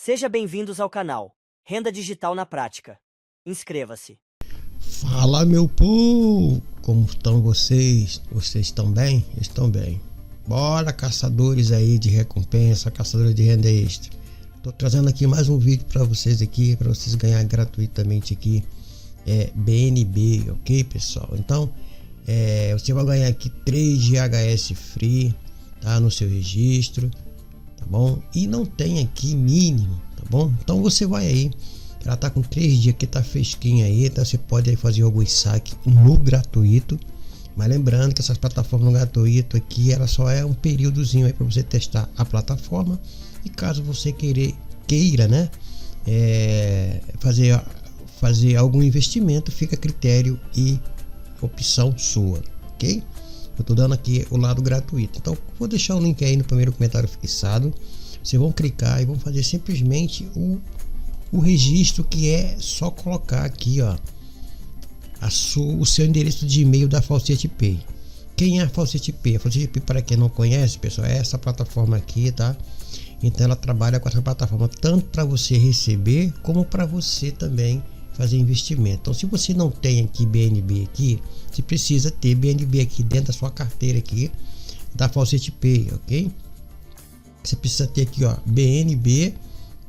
Seja bem-vindos ao canal Renda Digital na Prática. Inscreva-se. Fala, meu povo! Como estão vocês? Vocês estão bem? Estão bem. Bora, caçadores aí de recompensa, caçadores de renda extra. Tô trazendo aqui mais um vídeo para vocês aqui, para vocês ganhar gratuitamente aqui BNB, ok, pessoal? Então, você vai ganhar aqui 3 GHS free, tá, no seu registro, tá bom? E não tem aqui mínimo, tá bom? Então você vai aí, ela tá com 3 dias que tá fresquinha aí, então você pode aí fazer alguns saques no gratuito. Mas lembrando que essas plataformas no gratuito aqui, ela só é um períodozinho aí para você testar a plataforma. E caso você queira, né, fazer algum investimento, fica a critério e opção sua, ok? Eu tô dando aqui o lado gratuito, então vou deixar o link aí no primeiro comentário fixado. Vocês vão clicar e vão fazer simplesmente o registro, que é só colocar aqui, ó, o seu endereço de e-mail da Faucet Pay. Quem é a Faucet Pay? A Faucet Pay, para quem não conhece, pessoal, é essa plataforma aqui, tá? Então ela trabalha com essa plataforma tanto para você receber como para você também fazer investimento. Então, se você não tem aqui BNB aqui, você precisa ter BNB aqui dentro da sua carteira aqui da Faucet Pay, ok? Você precisa ter aqui, ó, BNB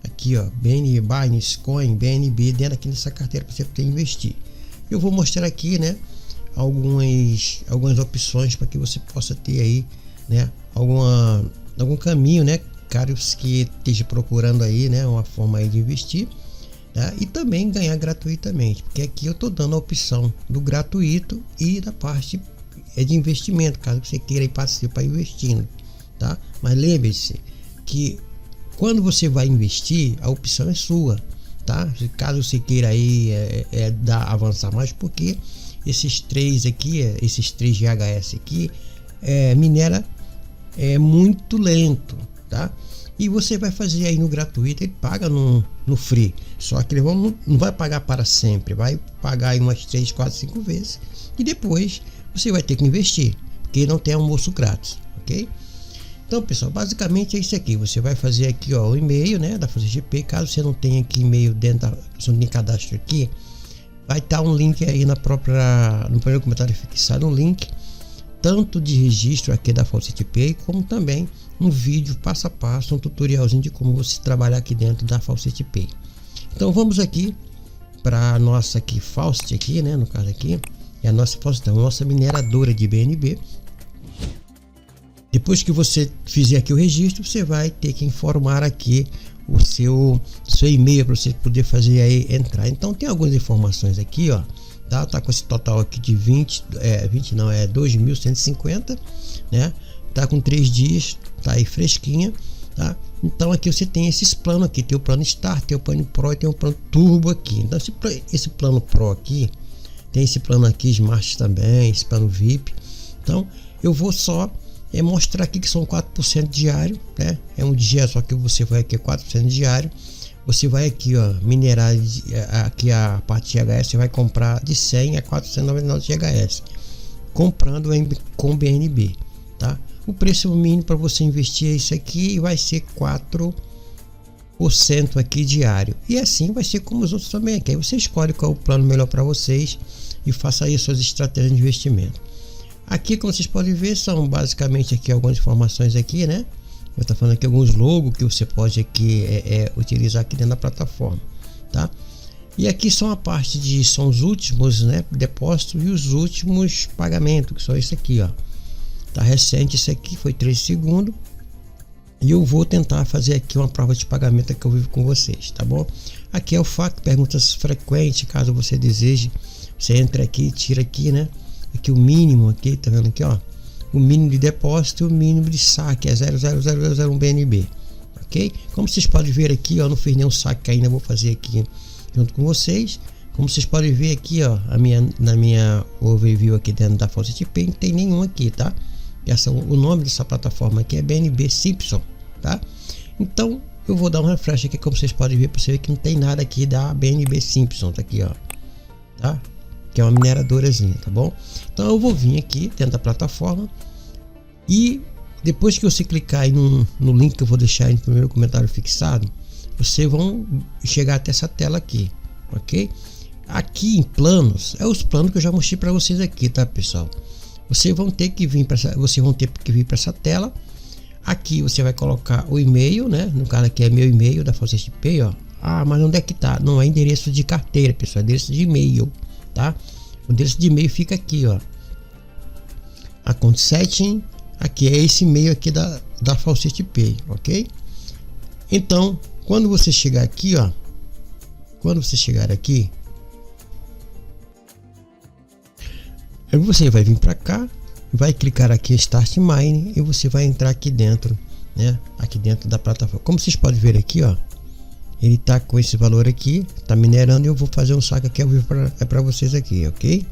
aqui, ó, BNB, Binance Coin, BNB dentro aqui nessa carteira para você poder investir. Eu vou mostrar aqui, né, algumas opções para que você possa ter aí, né, algum caminho, né, caros que esteja procurando aí, né, uma forma aí de investir, tá? E também ganhar gratuitamente, porque aqui eu tô dando a opção do gratuito e da parte de investimento, caso você queira ir participar investindo, tá? Mas lembre-se que quando você vai investir, a opção é sua, tá? Caso você queira aí avançar mais, porque esses 3 aqui, esses 3 GHS aqui, minera muito lento, tá? E você vai fazer aí no gratuito, ele paga no free, só que ele não vai pagar para sempre, vai pagar aí umas 3, 4, 5 vezes e depois você vai ter que investir, porque não tem almoço grátis, ok? Então, pessoal, basicamente é isso aqui. Você vai fazer aqui, ó, o e-mail, né, da Faucet Pay. Caso você não tenha aqui e-mail dentro você não tem cadastro aqui, vai estar um link aí no primeiro comentário fixado, um link tanto de registro aqui da Faucet Pay, como também um vídeo passo a passo, um tutorialzinho de como você trabalhar aqui dentro da Faucet Pay. Então vamos aqui para a nossa aqui Faucet aqui, né, no caso aqui é a nossa Faucet, a nossa mineradora de BNB. Depois que você fizer aqui o registro, você vai ter que informar aqui o seu e-mail para você poder fazer aí entrar. Então tem algumas informações aqui, ó, tá com esse total aqui de 2.150, né? Tá com 3 dias, tá aí fresquinha, tá? Então aqui você tem esses planos aqui, tem o plano Start, tem o plano Pro e tem o plano Turbo aqui. Então esse plano Pro aqui, tem esse plano aqui Smart também, esse plano VIP. Então eu vou só mostrar aqui que são 4% diário, né? É um dia só que você vai aqui 4% diário. Você vai aqui, ó, minerar aqui a parte de GHS, você vai comprar de 100 a 499 GHS, comprando com BNB, tá? O preço mínimo para você investir é isso aqui e vai ser 4% aqui diário. E assim vai ser como os outros também aqui. Aí você escolhe qual é o plano melhor para vocês e faça aí suas estratégias de investimento. Aqui, como vocês podem ver, são basicamente aqui algumas informações aqui, né? Eu estou falando aqui alguns logos que você pode aqui utilizar aqui dentro da plataforma, tá? E aqui são são os últimos, né, depósitos e os últimos pagamentos, que são isso aqui, ó. Tá recente, isso aqui foi 3 segundos. E eu vou tentar fazer aqui uma prova de pagamento que eu vivo com vocês, tá bom? Aqui é o FAQ, perguntas frequentes, caso você deseje. Você entra aqui e tira aqui, né? Aqui o mínimo, aqui, tá vendo aqui, ó? O mínimo de depósito e o mínimo de saque é 0,0001 BNB, ok? Como vocês podem ver aqui, ó, não fiz nenhum saque ainda, vou fazer aqui junto com vocês. Como vocês podem ver aqui, ó, na minha overview aqui dentro da Faucet Pay, não tem nenhum aqui, tá? O nome dessa plataforma aqui é BNB Simpson, tá? Então eu vou dar um refresh aqui, como vocês podem ver, para você ver que não tem nada aqui da BNB Simpson, tá aqui, ó, tá? Que é uma mineradorazinha, tá bom? Então eu vou vir aqui dentro da plataforma e depois que você clicar aí no link que eu vou deixar aí no primeiro comentário fixado, vocês vão chegar até essa tela aqui, ok? Aqui em planos, é os planos que eu já mostrei para vocês aqui, tá, pessoal? Vocês vão ter que vir para essa tela. Aqui você vai colocar o e-mail, né? No caso aqui é meu e-mail da Faucete Pay, ó. Ah, mas onde é que tá? Não é endereço de carteira, pessoal, é endereço de e-mail, tá? O endereço de e-mail fica aqui, ó. Account setting, aqui é esse e-mail aqui da Faucete Pay, ok? Então, quando você chegar aqui, ó, quando você chegar aqui, aí você vai vir para cá, vai clicar aqui em Start Mine e você vai entrar aqui dentro, né? Aqui dentro da plataforma. Como vocês podem ver aqui, ó, ele tá com esse valor aqui, tá minerando, e eu vou fazer um saque aqui ao vivo para vocês aqui, ok?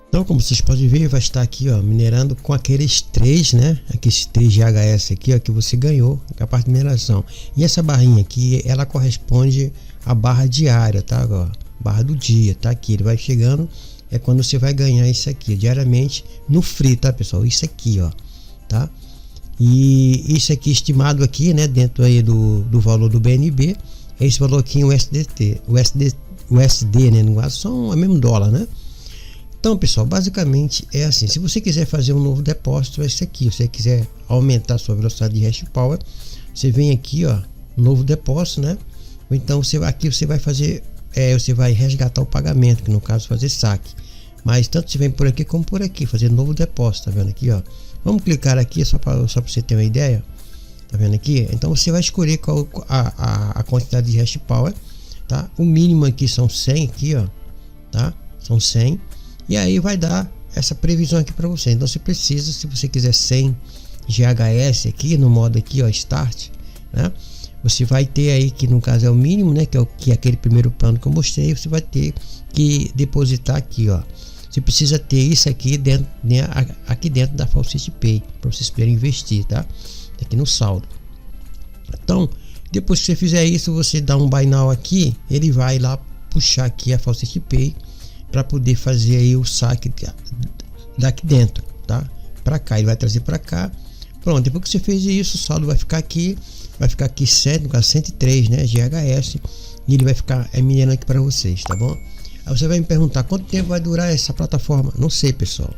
Então, como vocês podem ver, vai estar aqui, ó, minerando com aqueles 3, né? Aqueles 3 GHS aqui, ó, que você ganhou com a parte de mineração. E essa barrinha aqui, ela corresponde à barra diária, tá? Ó, barra do dia, tá? Aqui, ele vai chegando, é quando você vai ganhar isso aqui, diariamente, no free, tá, pessoal? Isso aqui, ó, tá? E isso aqui estimado aqui, né? Dentro aí do valor do BNB, é esse valor aqui em USD, né? No caso, são o mesmo dólar, né? Então, pessoal, basicamente é assim. Se você quiser fazer um novo depósito, é esse aqui. Se você quiser aumentar a sua velocidade de hash power, você vem aqui, ó, novo depósito, né? Ou então aqui você vai fazer, você vai resgatar o pagamento, que no caso fazer saque. Mas tanto se vem por aqui como por aqui, fazer novo depósito, tá vendo aqui, ó? Vamos clicar aqui só para você ter uma ideia, tá vendo aqui? Então você vai escolher qual a quantidade de hash power, tá? O mínimo aqui são 100 aqui, ó, tá? São 100. E aí vai dar essa previsão aqui para você. Então você precisa, se você quiser 100 GHS aqui no modo aqui, ó, Start, né? Você vai ter aí, que no caso é o mínimo, né? Que é aquele primeiro plano que eu mostrei. Você vai ter que depositar aqui, ó. Você precisa ter isso aqui dentro, né, aqui dentro da Faucete Pay, para vocês poderem investir, tá? Aqui no saldo. Então, depois que você fizer isso, você dá um Buy Now aqui, ele vai lá puxar aqui a Faucete Pay para poder fazer aí o saque daqui dentro, tá? Para cá, ele vai trazer para cá. Pronto, depois que você fez isso, o saldo vai ficar aqui 103, né, GHS, e ele vai ficar minerando aqui para vocês, tá bom? Aí você vai me perguntar quanto tempo vai durar essa plataforma? Não sei, pessoal.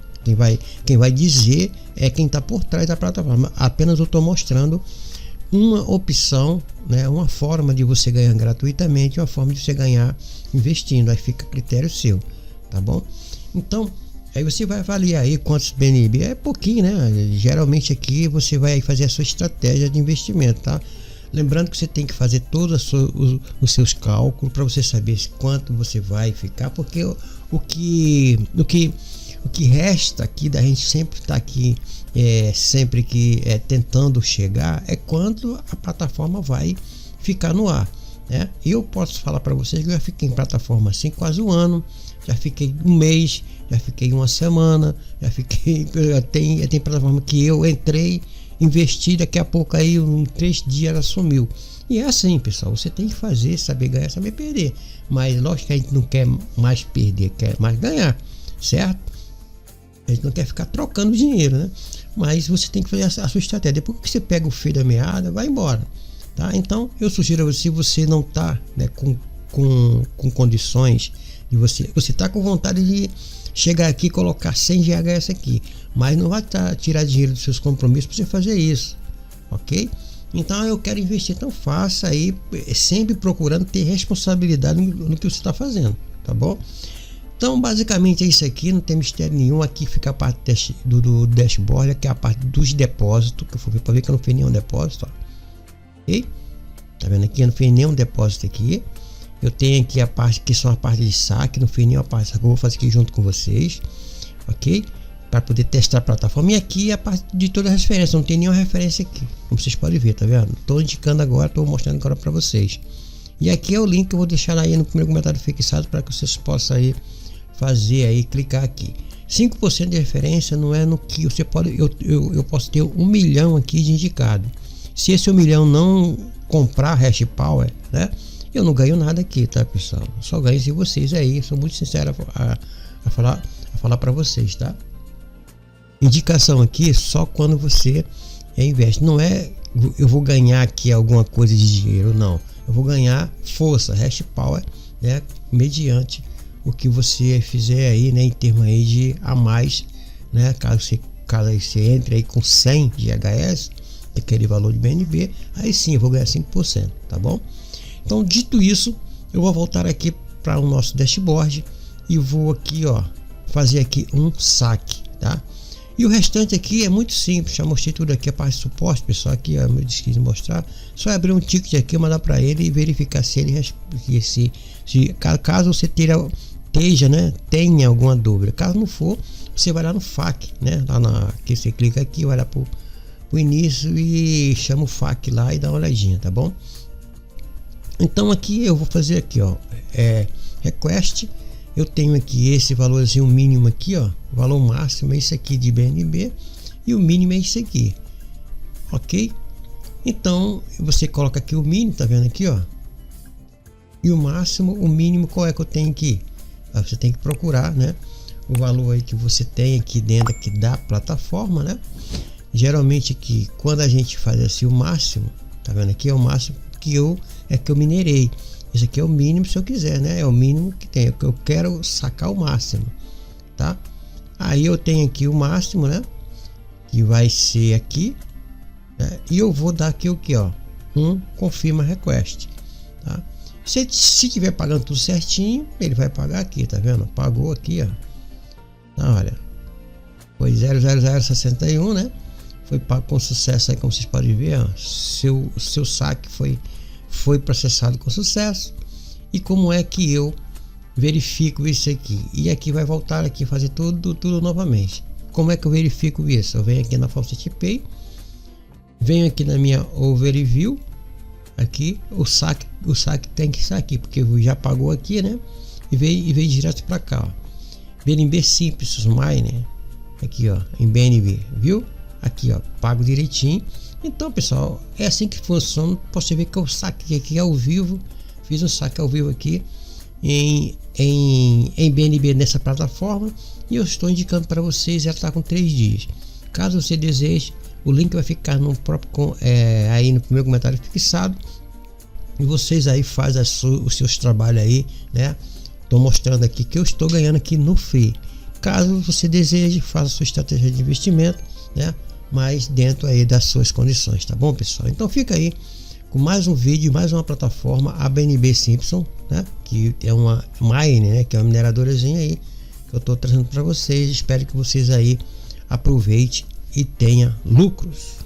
Quem vai dizer é quem está por trás da plataforma. Apenas eu estou mostrando uma opção, né, uma forma de você ganhar gratuitamente, uma forma de você ganhar investindo. Aí fica a critério seu, tá bom? Então, aí você vai avaliar aí quantos BNB, é pouquinho, né? Geralmente aqui você vai fazer a sua estratégia de investimento, tá? Lembrando que você tem que fazer todos os seus cálculos para você saber quanto você vai ficar, porque o que resta aqui da gente sempre tá aqui, sempre que tentando chegar, é quanto a plataforma vai ficar no ar, né? Eu posso falar para vocês que eu já fiquei em plataforma assim quase um ano, já fiquei um mês, já fiquei uma semana, já fiquei, tem plataforma que eu entrei, investi, daqui a pouco aí em 3 dias ela sumiu. E é assim, pessoal, você tem que fazer, saber ganhar, saber perder, mas lógico que a gente não quer mais perder, quer mais ganhar, certo? A gente não quer ficar trocando dinheiro, né? Mas você tem que fazer a sua estratégia. Depois que você pega o fio da meada, vai embora, tá? Então eu sugiro a você, se você não tá, né, com condições de você tá com vontade de chegar aqui e colocar 100 GHS aqui, mas não vai tirar dinheiro dos seus compromissos para você fazer isso, ok? Então eu quero investir, então faça aí, sempre procurando ter responsabilidade no que você está fazendo, tá bom? Então basicamente é isso aqui, não tem mistério nenhum. Aqui fica a parte do dashboard, que é a parte dos depósitos, que eu fui ver para ver que eu não fiz nenhum depósito, ó. Ok? Tá vendo aqui? Eu não fiz nenhum depósito aqui. Eu tenho aqui a parte que são a parte de saque, não fiz nenhuma parte, eu vou fazer aqui junto com vocês, ok? Para poder testar a plataforma. E aqui é a parte de todas as referências, não tem nenhuma referência aqui, como vocês podem ver, tá vendo? Estou indicando agora, estou mostrando agora para vocês. E aqui é o link que eu vou deixar aí no primeiro comentário fixado para que vocês possam aí fazer aí, clicar aqui. 5% de referência não é no que você pode, eu posso ter 1 milhão aqui de indicado. Se esse 1 milhão não comprar hash power, né? Eu não ganho nada aqui, tá, pessoal? Só ganho se vocês aí, sou muito sincero a falar para vocês, tá? Indicação aqui só quando você investe. Não é eu vou ganhar aqui alguma coisa de dinheiro, não. Eu vou ganhar força, hash power, né, mediante o que você fizer aí, né, em termos aí de a mais, né, caso você entre aí com 100 de HS, aquele valor de BNB, aí sim eu vou ganhar 5%, tá bom? Então, dito isso, eu vou voltar aqui para o nosso dashboard e vou aqui, ó, fazer aqui um saque, tá? E o restante aqui é muito simples, já mostrei tudo aqui, a parte de suporte, pessoal, aqui eu quis mostrar, só abrir um ticket aqui, mandar para ele e verificar se ele caso você tenha alguma dúvida. Caso não for, você vai lá no FAQ, né? Aqui você clica aqui, vai lá pro início e chama o FAQ lá e dá uma olhadinha, tá bom? Então aqui eu vou fazer aqui, ó, request. Eu tenho aqui esse valorzinho mínimo aqui, ó, o valor máximo é esse aqui de BNB e o mínimo é esse aqui, ok? Então você coloca aqui o mínimo, tá vendo aqui, ó, e o máximo, o mínimo, qual é que eu tenho aqui? Você tem que procurar, né, o valor aí que você tem aqui dentro aqui da plataforma, né? Geralmente aqui, quando a gente faz assim o máximo, tá vendo aqui, é o máximo que eu minerei. Isso aqui é o mínimo se eu quiser, né? É o mínimo que tem, eu quero sacar o máximo, tá? Aí eu tenho aqui o máximo, né? Que vai ser aqui, né? E eu vou dar aqui o que, ó, confirma request, tá? Se tiver pagando tudo certinho, ele vai pagar aqui, tá vendo? Pagou aqui, ó. Tá, olha, foi 00061, né? Foi pago com sucesso aí, como vocês podem ver, ó. Seu saque foi processado com sucesso. E como é que eu verifico isso aqui? E aqui vai voltar aqui fazer tudo novamente. Como é que eu verifico isso? Eu venho aqui na Faucet Pay, venho aqui na minha overview, aqui o saque tem que estar aqui, porque já pagou aqui, né? E veio direto para cá, ó. BNB Simples Miner, aqui, ó, em BNB, viu? Aqui, ó, pago direitinho. Então, pessoal, é assim que funciona. Você ver que eu saquei aqui ao vivo, fiz um saque ao vivo aqui em BNB nessa plataforma, e eu estou indicando para vocês, já está com 3 dias. Caso você deseje, o link vai ficar no próprio aí no primeiro comentário fixado, e vocês aí fazem os seus trabalhos aí, né? Estou mostrando aqui que eu estou ganhando aqui no free. Caso você deseje, faça sua estratégia de investimento, né? Mas dentro aí das suas condições, tá bom, pessoal? Então fica aí com mais um vídeo, mais uma plataforma, a BNB Simpson, né? Que é uma mine, né? Que é uma mineradorazinha aí que eu estou trazendo para vocês. Espero que vocês aí aproveitem e tenha lucros.